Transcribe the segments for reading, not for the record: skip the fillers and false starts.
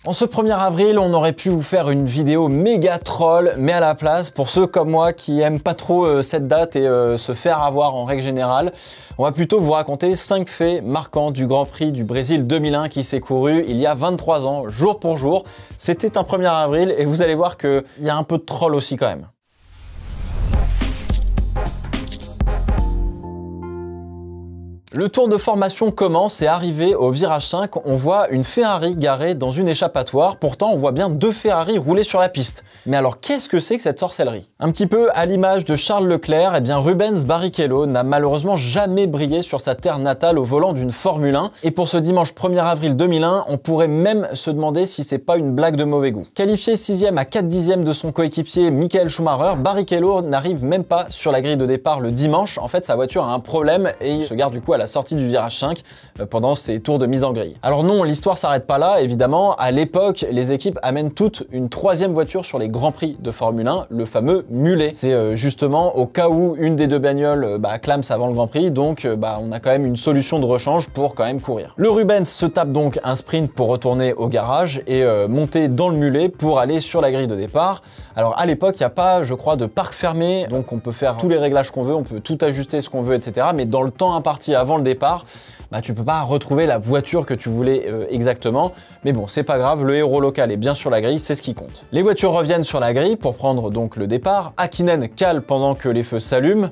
En ce 1er avril, on aurait pu vous faire une vidéo méga troll, mais à la place, pour ceux comme moi qui aiment pas trop cette date et se faire avoir en règle générale, on va plutôt vous raconter 5 faits marquants du Grand Prix du Brésil 2001 qui s'est couru il y a 23 ans, jour pour jour. C'était un 1er avril et vous allez voir qu'il y a un peu de troll aussi quand même. Le tour de formation commence et arrivé au virage 5, on voit une Ferrari garée dans une échappatoire. Pourtant, on voit bien 2 Ferrari rouler sur la piste. Mais alors, qu'est-ce que c'est que cette sorcellerie? Un petit peu à l'image de Charles Leclerc, eh bien Rubens Barrichello n'a malheureusement jamais brillé sur sa terre natale au volant d'une Formule 1. Et pour ce dimanche 1er avril 2001, on pourrait même se demander si c'est pas une blague de mauvais goût. Qualifié 6e à 4 dixièmes de son coéquipier Michael Schumacher, Barrichello n'arrive même pas sur la grille de départ le dimanche. En fait, sa voiture a un problème et il se gare du coup à la sortie du virage 5 pendant ses tours de mise en grille. Alors non, l'histoire s'arrête pas là, évidemment. À l'époque, les équipes amènent toutes une 3e voiture sur les Grands Prix de Formule 1, le fameux mulet. C'est justement au cas où une des 2 bagnoles clame avant le Grand Prix, donc on a quand même une solution de rechange pour quand même courir. Le Rubens se tape donc un sprint pour retourner au garage et monter dans le mulet pour aller sur la grille de départ. Alors à l'époque, il n'y a pas, je crois, de parc fermé, donc on peut faire tous les réglages qu'on veut, on peut tout ajuster ce qu'on veut, etc. Mais dans le temps imparti avant le départ, tu peux pas retrouver la voiture que tu voulais exactement. Mais bon, c'est pas grave, le héros local est bien sur la grille, c'est ce qui compte. Les voitures reviennent sur la grille pour prendre donc le départ. Hakkinen cale pendant que les feux s'allument.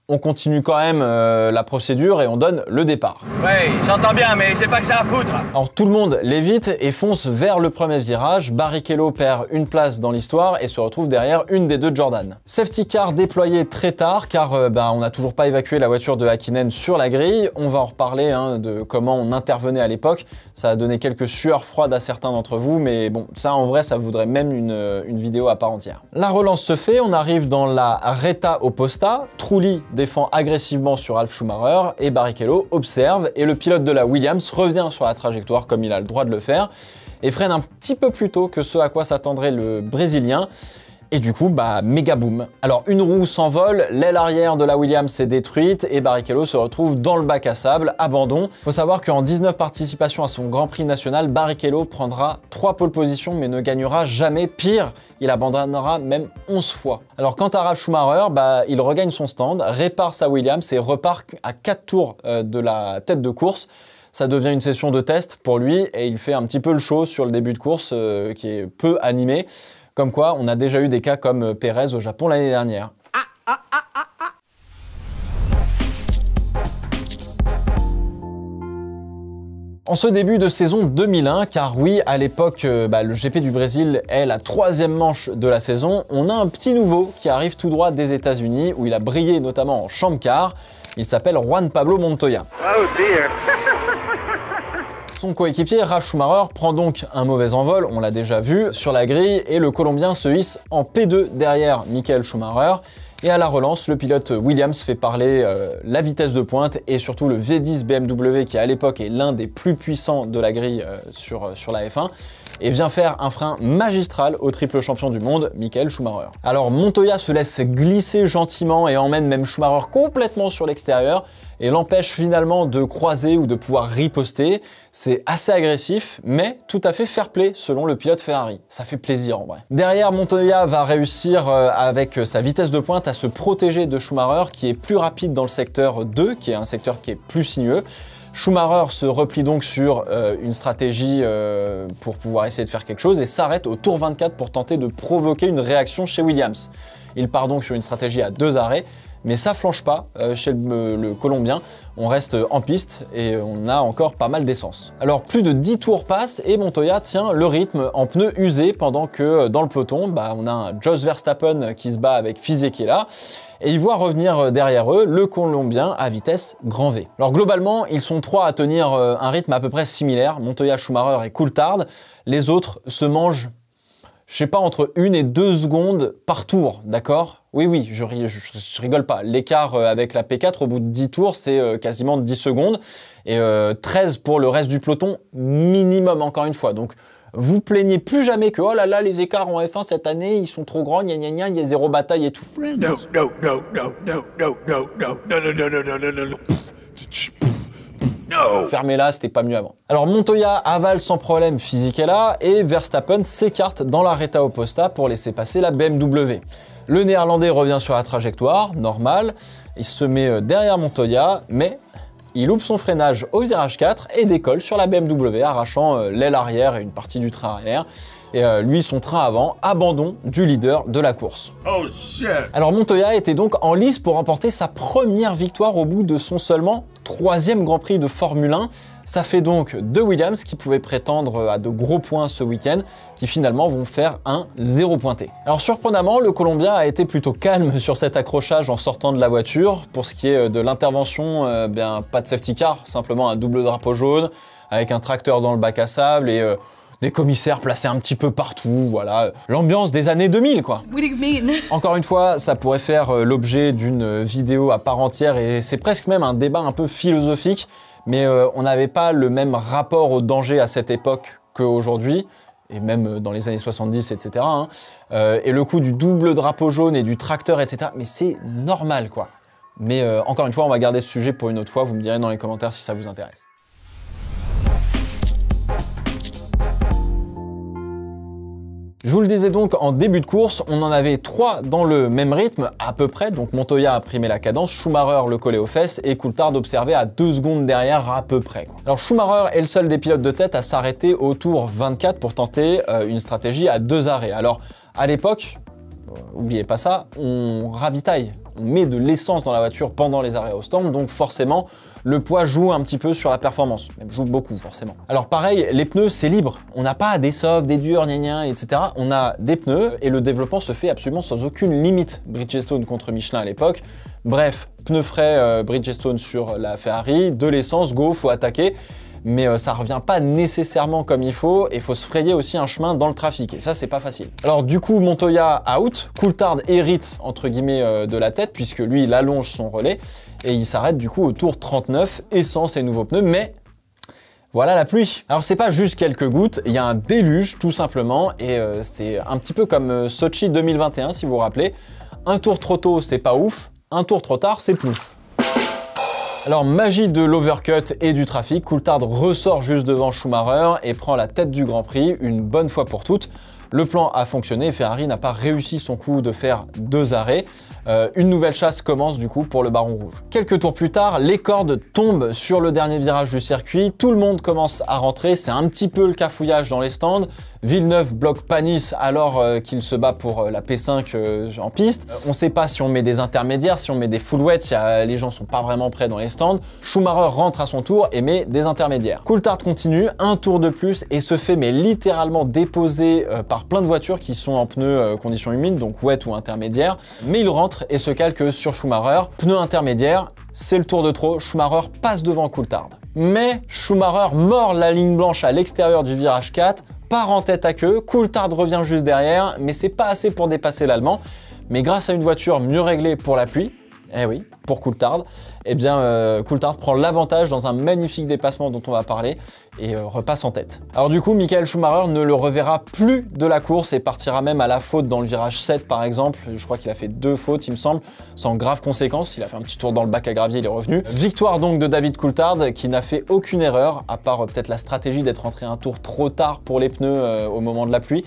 On continue quand même la procédure et on donne le départ. Ouais, j'entends bien, mais c'est pas que ça à foutre. Alors tout le monde l'évite et fonce vers le premier virage. Barrichello perd une place dans l'histoire et se retrouve derrière une des 2 Jordan. Safety car déployé très tard car on n'a toujours pas évacué la voiture de Hakkinen sur la grille. On va en reparler de comment on intervenait à l'époque. Ça a donné quelques sueurs froides à certains d'entre vous, mais bon, ça en vrai, ça voudrait même une vidéo à part entière. La relance se fait, on arrive dans la Reta Opposta. Trulli défend agressivement sur Ralf Schumacher et Barrichello observe et le pilote de la Williams revient sur la trajectoire comme il a le droit de le faire et freine un petit peu plus tôt que ce à quoi s'attendrait le Brésilien. Et du coup, méga boom. Alors, une roue s'envole, l'aile arrière de la Williams est détruite et Barrichello se retrouve dans le bac à sable, abandon. Faut savoir qu'en 19 participations à son Grand Prix national, Barrichello prendra 3 pole positions mais ne gagnera jamais. Pire, il abandonnera même 11 fois. Alors, quant à Ralf Schumacher, il regagne son stand, répare sa Williams et repart à 4 tours de la tête de course. Ça devient une session de test pour lui et il fait un petit peu le show sur le début de course qui est peu animé. Comme quoi, on a déjà eu des cas comme Pérez au Japon l'année dernière. En ce début de saison 2001, car oui, à l'époque, le GP du Brésil est la 3e manche de la saison, on a un petit nouveau qui arrive tout droit des États-Unis, où il a brillé notamment en Champ Car. Il s'appelle Juan Pablo Montoya. Oh dear. Son coéquipier Ralf Schumacher prend donc un mauvais envol, on l'a déjà vu, sur la grille et le Colombien se hisse en P2 derrière Michael Schumacher. Et à la relance, le pilote Williams fait parler la vitesse de pointe et surtout le V10 BMW qui à l'époque est l'un des plus puissants de la grille sur la F1 et vient faire un frein magistral au triple champion du monde, Michael Schumacher. Alors Montoya se laisse glisser gentiment et emmène même Schumacher complètement sur l'extérieur et l'empêche finalement de croiser ou de pouvoir riposter. C'est assez agressif, mais tout à fait fair play selon le pilote Ferrari. Ça fait plaisir en vrai. Derrière, Montoya va réussir avec sa vitesse de pointe à se protéger de Schumacher qui est plus rapide dans le secteur 2, qui est un secteur qui est plus sinueux. Schumacher se replie donc sur une stratégie pour pouvoir essayer de faire quelque chose et s'arrête au tour 24 pour tenter de provoquer une réaction chez Williams. Il part donc sur une stratégie à 2 arrêts, mais ça flanche pas chez le Colombien. On reste en piste et on a encore pas mal d'essence. Alors plus de 10 tours passent et Montoya tient le rythme en pneus usés pendant que dans le peloton, on a un Jos Verstappen qui se bat avec Fisichella et il voit revenir derrière eux le Colombien à vitesse grand V. Alors globalement, ils sont 3 à tenir un rythme à peu près similaire, Montoya, Schumacher et Coulthard. Les autres se mangent, je sais pas, entre 1 et 2 secondes par tour, d'accord? Oui, je rigole pas. L'écart avec la P4 au bout de 10 tours, c'est quasiment 10 secondes. Et 13 pour le reste du peloton, minimum encore une fois. Donc, vous plaignez plus jamais que « Oh là là, les écarts en F1 cette année, ils sont trop grands, gna gna gna, il y a 0 bataille et tout. » Fermez-la, c'était pas mieux avant. Alors Montoya avale sans problème Fisichella et Verstappen s'écarte dans la Reta Opposta pour laisser passer la BMW. Le néerlandais revient sur la trajectoire, normal, il se met derrière Montoya, mais il loupe son freinage au virage 4 et décolle sur la BMW, arrachant l'aile arrière et une partie du train arrière. Et lui, son train avant, abandon du leader de la course. Oh shit. Alors Montoya était donc en lice pour remporter sa première victoire au bout de son seulement 3e Grand Prix de Formule 1. Ça fait donc deux Williams qui pouvaient prétendre à de gros points ce week-end, qui finalement vont faire un 0 pointé. Alors surprenamment, le Colombien a été plutôt calme sur cet accrochage en sortant de la voiture. Pour ce qui est de l'intervention, pas de safety car, simplement un double drapeau jaune, avec un tracteur dans le bac à sable et des commissaires placés un petit peu partout, voilà. L'ambiance des années 2000, quoi. What do you mean? Encore une fois, ça pourrait faire l'objet d'une vidéo à part entière et c'est presque même un débat un peu philosophique, mais on n'avait pas le même rapport au danger à cette époque qu'aujourd'hui, et même dans les années 70, etc. Et le coup du double drapeau jaune et du tracteur, etc. Mais c'est normal, quoi. Mais encore une fois, on va garder ce sujet pour une autre fois, vous me direz dans les commentaires si ça vous intéresse. Je vous le disais donc en début de course, on en avait 3 dans le même rythme à peu près, donc Montoya a primé la cadence, Schumacher le collait aux fesses et Coulthard observait à 2 secondes derrière à peu près. Alors Schumacher est le seul des pilotes de tête à s'arrêter au tour 24 pour tenter une stratégie à 2 arrêts. Alors à l'époque, oubliez pas ça, on ravitaille, on met de l'essence dans la voiture pendant les arrêts au stand, donc forcément le poids joue un petit peu sur la performance, même joue beaucoup forcément. Alors pareil, les pneus c'est libre, on n'a pas des softs, des durs, etc. On a des pneus et le développement se fait absolument sans aucune limite. Bridgestone contre Michelin à l'époque, bref, pneus frais Bridgestone sur la Ferrari, de l'essence, go, faut attaquer. Mais ça revient pas nécessairement comme il faut et il faut se frayer aussi un chemin dans le trafic et ça c'est pas facile. Alors du coup Montoya out, Coulthard hérite entre guillemets de la tête puisque lui il allonge son relais et il s'arrête du coup au tour 39 essence et nouveaux pneus, mais voilà la pluie. Alors c'est pas juste quelques gouttes, il y a un déluge tout simplement et c'est un petit peu comme Sochi 2021 si vous vous rappelez. Un tour trop tôt c'est pas ouf, un tour trop tard c'est plouf. Alors magie de l'overcut et du trafic, Coulthard ressort juste devant Schumacher et prend la tête du Grand Prix une bonne fois pour toutes. Le plan a fonctionné, Ferrari n'a pas réussi son coup de faire 2 arrêts. Une nouvelle chasse commence du coup pour le Baron Rouge. Quelques tours plus tard, les cordes tombent sur le dernier virage du circuit, tout le monde commence à rentrer, c'est un petit peu le cafouillage dans les stands. Villeneuve bloque Panis alors qu'il se bat pour la P5 en piste. On ne sait pas si on met des intermédiaires, si on met des full wet, les gens sont pas vraiment prêts dans les stands. Schumacher rentre à son tour et met des intermédiaires. Coulthard continue, un tour de plus et se fait mais littéralement déposer par plein de voitures qui sont en pneus conditions humides, donc wet ou intermédiaires. Mais il rentre et se calque sur Schumacher. Pneus intermédiaires, c'est le tour de trop, Schumacher passe devant Coulthard. Mais Schumacher mord la ligne blanche à l'extérieur du virage 4, part en tête à queue, Coulthard revient juste derrière, mais c'est pas assez pour dépasser l'Allemand. Mais grâce à une voiture mieux réglée pour la pluie, eh oui, pour Coulthard, eh bien Coulthard prend l'avantage dans un magnifique dépassement dont on va parler et repasse en tête. Alors du coup, Michael Schumacher ne le reverra plus de la course et partira même à la faute dans le virage 7 par exemple. Je crois qu'il a fait 2 fautes, il me semble, sans graves conséquences. Il a fait un petit tour dans le bac à gravier, il est revenu. Victoire donc de David Coulthard qui n'a fait aucune erreur, à part peut-être la stratégie d'être rentré un tour trop tard pour les pneus au moment de la pluie.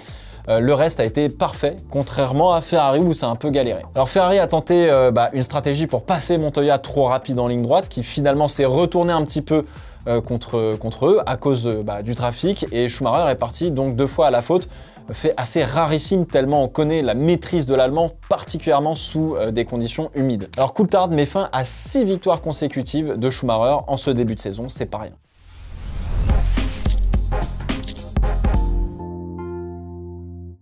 Le reste a été parfait, contrairement à Ferrari où ça a un peu galéré. Alors Ferrari a tenté une stratégie pour passer Montoya trop rapide en ligne droite, qui finalement s'est retourné un petit peu contre eux à cause du trafic, et Schumacher est parti donc 2 fois à la faute, fait assez rarissime tellement on connaît la maîtrise de l'Allemand, particulièrement sous des conditions humides. Alors Coulthard met fin à 6 victoires consécutives de Schumacher en ce début de saison, c'est pas rien.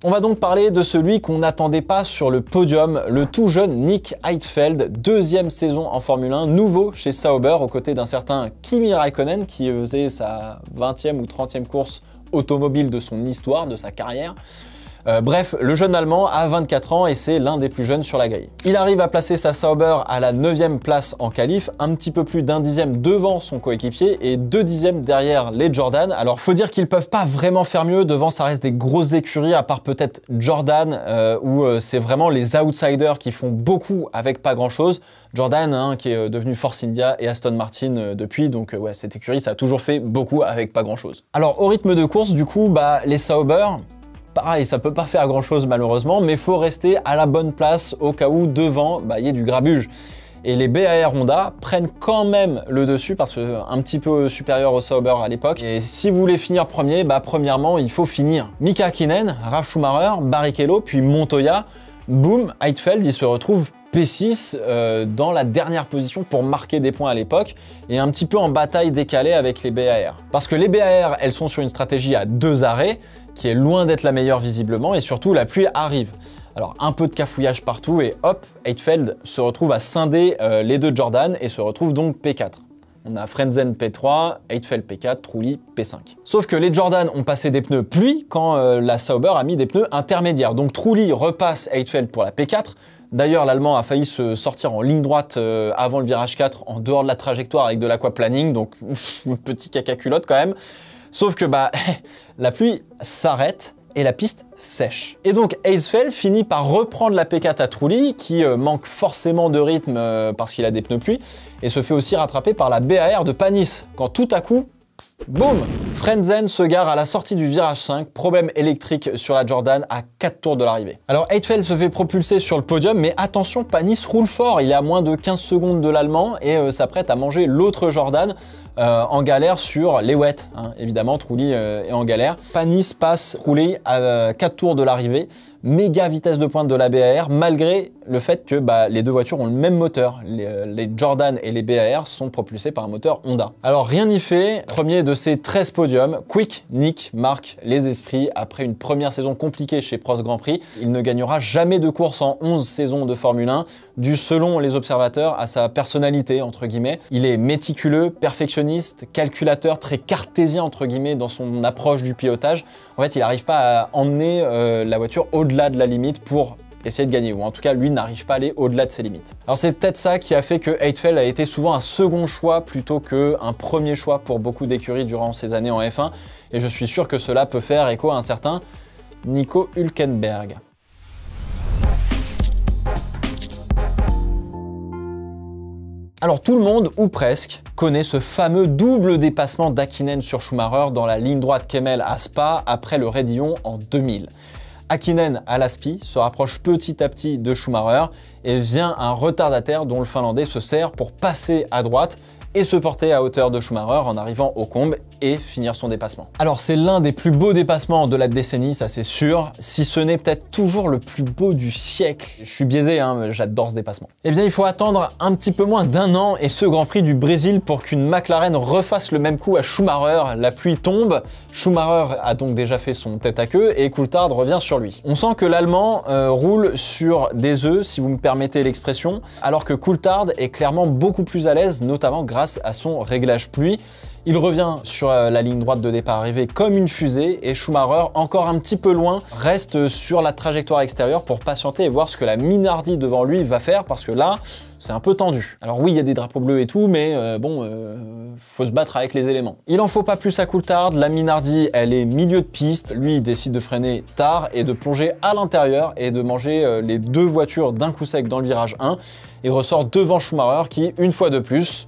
On va donc parler de celui qu'on n'attendait pas sur le podium, le tout jeune Nick Heidfeld, 2e saison en Formule 1, nouveau chez Sauber, aux côtés d'un certain Kimi Räikkönen qui faisait sa 20e ou 30e course automobile de son histoire, de sa carrière. Bref, le jeune Allemand a 24 ans et c'est l'un des plus jeunes sur la grille. Il arrive à placer sa Sauber à la 9e place en qualif, un petit peu plus d'1 dixième devant son coéquipier et 2 dixièmes derrière les Jordan. Alors faut dire qu'ils peuvent pas vraiment faire mieux, devant ça reste des grosses écuries à part peut-être Jordan où c'est vraiment les outsiders qui font beaucoup avec pas grand chose. Jordan hein, qui est devenu Force India et Aston Martin depuis, donc ouais, cette écurie ça a toujours fait beaucoup avec pas grand chose. Alors au rythme de course du coup, les Sauber, pareil, ça peut pas faire grand chose malheureusement, mais faut rester à la bonne place au cas où devant y ait du grabuge. Et les BAR Honda prennent quand même le dessus parce que un petit peu supérieur au Sauber à l'époque. Et si vous voulez finir premier, premièrement il faut finir. Mika Hakkinen, Ralf Schumacher, Barrichello, puis Montoya, boum, Heidfeld il se retrouve P6 dans la dernière position pour marquer des points à l'époque et un petit peu en bataille décalée avec les BAR. Parce que les BAR, elles sont sur une stratégie à 2 arrêts qui est loin d'être la meilleure visiblement et surtout la pluie arrive. Alors un peu de cafouillage partout et hop, Heidfeld se retrouve à scinder les deux Jordan et se retrouve donc P4. On a Frentzen P3, Heidfeld P4, Trulli P5. Sauf que les Jordan ont passé des pneus pluie quand la Sauber a mis des pneus intermédiaires. Donc Trulli repasse Heidfeld pour la P4. D'ailleurs, l'Allemand a failli se sortir en ligne droite avant le virage 4, en dehors de la trajectoire avec de l'aquaplaning, donc petit caca culotte quand même. Sauf que la pluie s'arrête et la piste sèche. Et donc Heidfeld finit par reprendre la P4 à Trulli, qui manque forcément de rythme parce qu'il a des pneus pluie, et se fait aussi rattraper par la BAR de Panis, quand tout à coup, boum, Frentzen se gare à la sortie du virage 5, problème électrique sur la Jordan à 4 tours de l'arrivée. Alors Heidfeld se fait propulser sur le podium, mais attention, Panis roule fort, il est à moins de 15 secondes de l'Allemand et s'apprête à manger l'autre Jordan en galère sur les wets, hein. Évidemment, Trulli est en galère. Panis passe Trulli à 4 tours de l'arrivée, méga vitesse de pointe de la BAR, malgré le fait que les deux voitures ont le même moteur. Les Jordan et les BAR sont propulsés par un moteur Honda. Alors rien n'y fait, premier de ces 13 podiums, Quick Nick marque les esprits après une première saison compliquée chez Prost Grand Prix. Il ne gagnera jamais de course en 11 saisons de Formule 1, dû selon les observateurs à sa personnalité entre guillemets. Il est méticuleux, perfectionniste, calculateur, très cartésien entre guillemets dans son approche du pilotage. En fait, il n'arrive pas à emmener la voiture au-delà de la limite pour essayer de gagner, ou en tout cas lui n'arrive pas à aller au-delà de ses limites. Alors c'est peut-être ça qui a fait que Heidfeld a été souvent un second choix plutôt qu'un premier choix pour beaucoup d'écuries durant ces années en F1, et je suis sûr que cela peut faire écho à un certain Nico Hülkenberg. Alors tout le monde, ou presque, connaît ce fameux double dépassement d'Hakkinen sur Schumacher dans la ligne droite Kemmel à Spa après le Raidillon en 2000. Hakkinen à l'Aspi se rapproche petit à petit de Schumacher et vient un retardataire dont le Finlandais se sert pour passer à droite et se porter à hauteur de Schumacher en arrivant au comble et finir son dépassement. Alors c'est l'un des plus beaux dépassements de la décennie, ça c'est sûr, si ce n'est peut-être toujours le plus beau du siècle. Je suis biaisé, hein, j'adore ce dépassement. Eh bien il faut attendre un petit peu moins d'1 an et ce Grand Prix du Brésil pour qu'une McLaren refasse le même coup à Schumacher. La pluie tombe, Schumacher a donc déjà fait son tête à queue et Coulthard revient sur lui. On sent que l'Allemand roule sur des œufs, si vous me permettez l'expression, alors que Coulthard est clairement beaucoup plus à l'aise, notamment grâce à son réglage pluie. Il revient sur la ligne droite de départ arrivée comme une fusée et Schumacher, encore un petit peu loin, reste sur la trajectoire extérieure pour patienter et voir ce que la Minardi devant lui va faire parce que là, c'est un peu tendu. Alors oui, il y a des drapeaux bleus et tout, mais faut se battre avec les éléments. Il en faut pas plus à Coulthard, la Minardi, elle est milieu de piste, lui il décide de freiner tard et de plonger à l'intérieur et de manger les deux voitures d'un coup sec dans le virage 1 et ressort devant Schumacher qui, une fois de plus,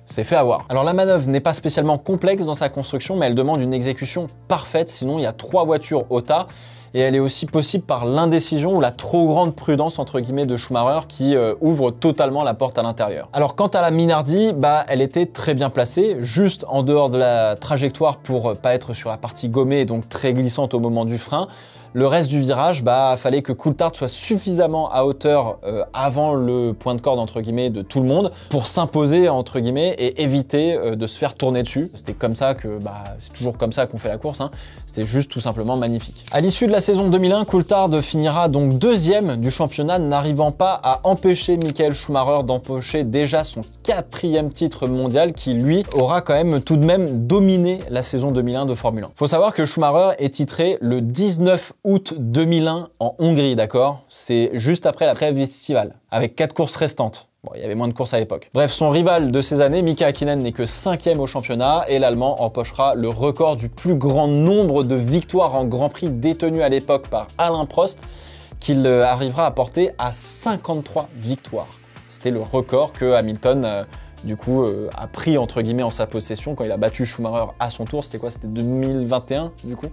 s'est fait avoir. Alors la manœuvre n'est pas spécialement complexe dans sa construction, mais elle demande une exécution parfaite, sinon il y a 3 voitures au tas, et elle est aussi possible par l'indécision ou la trop grande prudence entre guillemets de Schumacher qui ouvre totalement la porte à l'intérieur. Alors quant à la Minardi, elle était très bien placée, juste en dehors de la trajectoire pour pas être sur la partie gommée, donc très glissante au moment du frein. Le reste du virage, fallait que Coulthard soit suffisamment à hauteur avant le point de corde entre guillemets de tout le monde pour s'imposer entre guillemets et éviter de se faire tourner dessus. C'était comme ça que, c'est toujours comme ça qu'on fait la course, hein. C'était juste tout simplement magnifique. À l'issue de la saison 2001, Coulthard finira donc 2e du championnat, n'arrivant pas à empêcher Michael Schumacher d'empocher déjà son 4e titre mondial qui, lui, aura quand même tout de même dominé la saison 2001 de Formule 1. Faut savoir que Schumacher est titré le 19 août 2001 en Hongrie, d'accord? C'est juste après la trêve estivale, avec 4 courses restantes. Bon, il y avait moins de courses à l'époque. Bref, son rival de ces années, Mika Häkkinen, n'est que 5e au championnat et l'Allemand empochera le record du plus grand nombre de victoires en Grand Prix détenues à l'époque par Alain Prost, qu'il arrivera à porter à 53 victoires. C'était le record que Hamilton, a pris entre guillemets en sa possession quand il a battu Schumacher à son tour. C'était quoi? C'était 2021 du coup,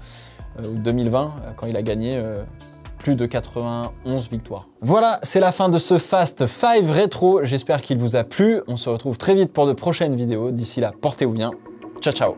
ou 2020 quand il a gagné plus de 91 victoires. Voilà, c'est la fin de ce Fast 5 rétro. J'espère qu'il vous a plu. On se retrouve très vite pour de prochaines vidéos. D'ici là, portez-vous bien. Ciao, ciao.